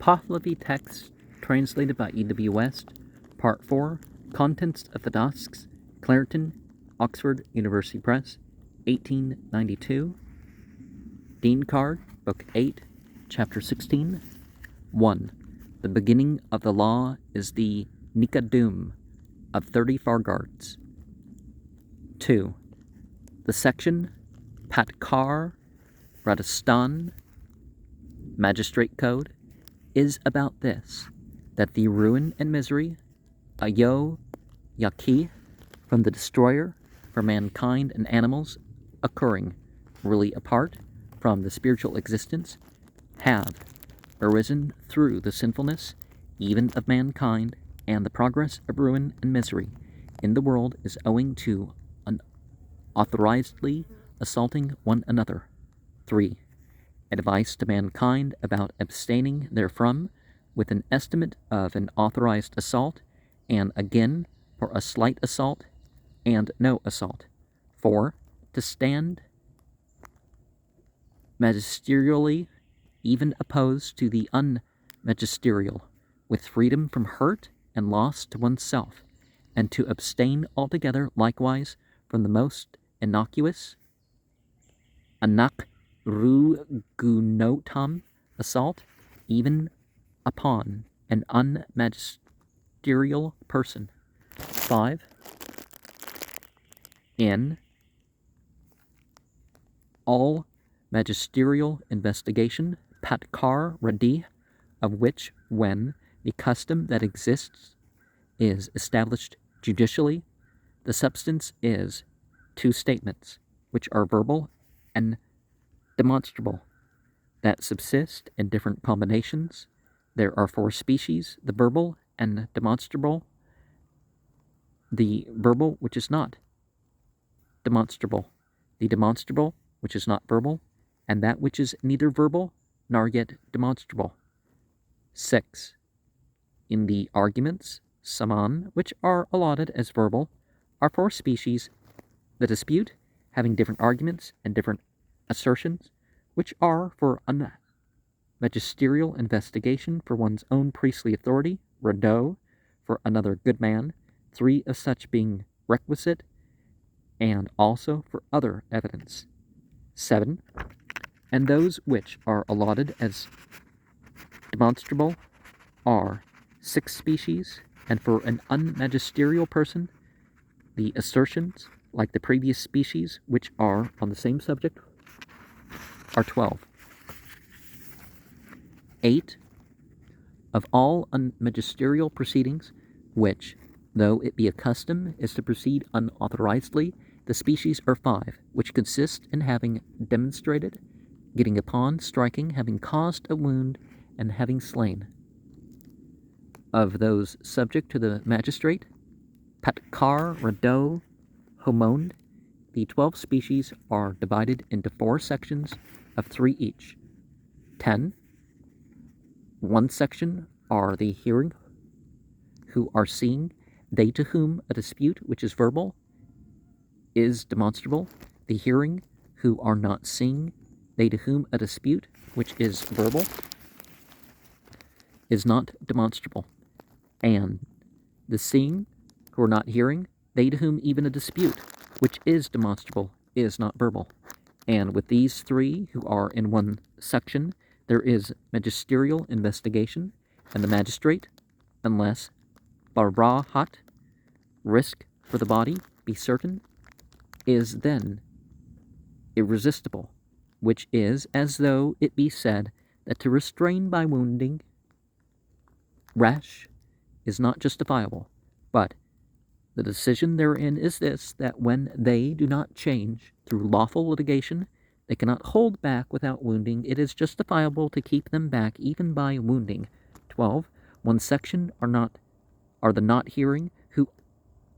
Pahlavi text translated by E.W. West, Part 4, Contents of the Nasks, Clareton, Oxford University Press, 1892. Dinkard, Book 8, Chapter 16. 1. The beginning of the law is the Nikadum of 30 Farguards. 2. The section Patkar Radistan Magistrate Code is about this, that the ruin and misery, ayo yaki, from the destroyer for mankind and animals occurring really apart from the spiritual existence, have arisen through the sinfulness even of mankind, and the progress of ruin and misery in the world is owing to unauthorizedly assaulting one another. 3. Advice to mankind about abstaining therefrom with an estimate of an authorized assault, and again for a slight assault and no assault. 4. To stand magisterially, even opposed to the unmagisterial, with freedom from hurt and loss to oneself, and to abstain altogether likewise from the most innocuous anakrugunotam assault, even upon an unmagisterial person. 5. In all magisterial investigation, patkar radi, of which, when the custom that exists is established judicially, the substance is 2 statements, which are verbal and demonstrable, that subsist in different combinations. There are 4 species, the verbal and demonstrable, the verbal which is not demonstrable, the demonstrable which is not verbal, and that which is neither verbal nor yet demonstrable. 6. In the arguments, saman, which are allotted as verbal, are 4 species, the dispute, having different arguments and different assertions, which are for magisterial investigation for one's own priestly authority, rado, for another good man, 3 of such being requisite, and also for other evidence. 7. And those which are allotted as demonstrable are 6 species, and for an unmagisterial person, the assertions, like the previous species, which are on the same subject, are 12. 8. Of all unmagisterial proceedings, which, though it be a custom, is to proceed unauthorizedly, the species are 5, which consist in having demonstrated, getting upon, striking, having caused a wound, and having slain. Of those subject to the magistrate, patkar, rado, homond, the 12 species are divided into 4 sections of 3 each. 10. 1 section are the hearing, who are seeing, they to whom a dispute which is verbal is demonstrable, the hearing, who are not seeing, they to whom a dispute which is verbal is not demonstrable, and the seeing, who are not hearing, they to whom even a dispute which is demonstrable is not verbal. And with these 3 who are in 1 section, there is magisterial investigation, and the magistrate, unless barahat, risk for the body, be certain, is then irresistible, which is as though it be said that to restrain by wounding rash is not justifiable, but the decision therein is this, that when they do not change through lawful litigation, they cannot hold back without wounding, it is justifiable to keep them back even by wounding. 12. 1 section are the not hearing, who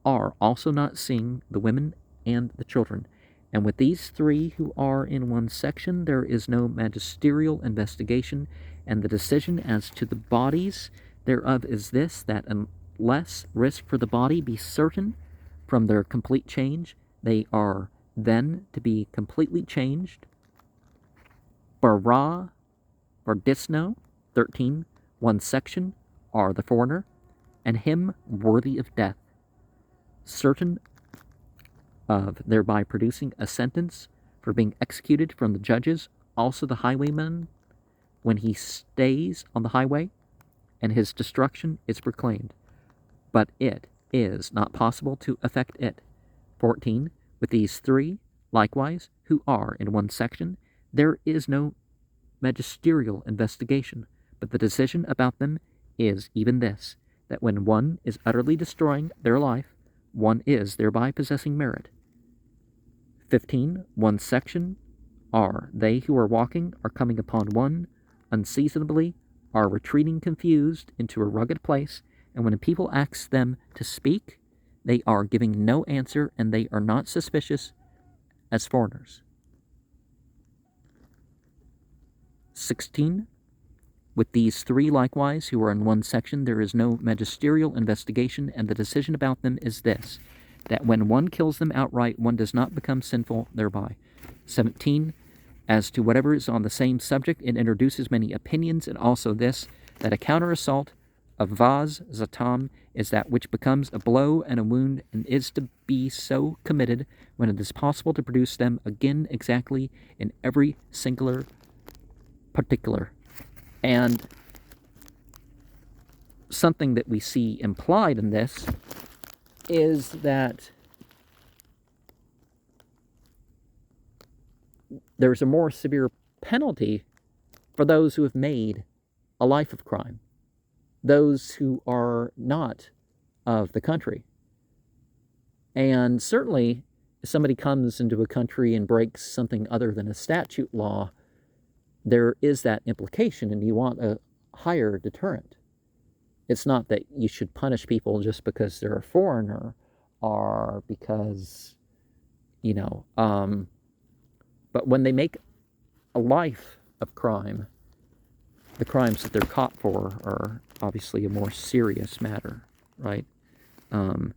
are also not seeing, the women and the children. And with these 3 who are in 1 section, there is no magisterial investigation, and the decision as to the bodies thereof is this, that unless risk for the body be certain from their complete change, they are then to be completely changed. Bara, Bardisno, 13, One section are the foreigner, and him worthy of death, certain of thereby producing a sentence for being executed from the judges, also the highwayman, when he stays on the highway, and his destruction is proclaimed. But it is not possible to effect it. 14. With these three, likewise, who are in one section, there is no magisterial investigation, but the decision about them is even this, that when one is utterly destroying their life, one is thereby possessing merit. 15. One section are they who are walking, are coming upon one unseasonably, are retreating confused into a rugged place, and when a people asks them to speak, they are giving no answer, and they are not suspicious as foreigners. 16. With these three likewise, who are in one section, there is no magisterial investigation, and the decision about them is this, that when one kills them outright, one does not become sinful thereby. 17. As to whatever is on the same subject, it introduces many opinions, and also this, that a counter-assault of vaz zatam is that which becomes a blow and a wound, and is to be so committed when it is possible to produce them again exactly in every singular particular. And something that we see implied in this is that there's a more severe penalty for those who have made a life of crime, those who are not of the country. And certainly, if somebody comes into a country and breaks something other than a statute law, there is that implication, and you want a higher deterrent. It's not that you should punish people just because they're a foreigner or because, but when they make a life of crime, the crimes that they're caught for are obviously a more serious matter, right? And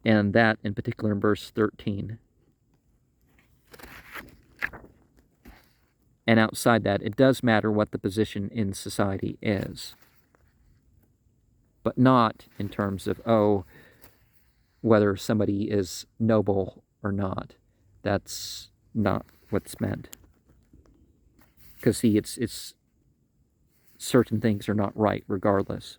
that in particular in verse 13. And outside that, it does matter what the position in society is, but not in terms of, whether somebody is noble or not. That's not what's meant. Because see, it's certain things are not right regardless.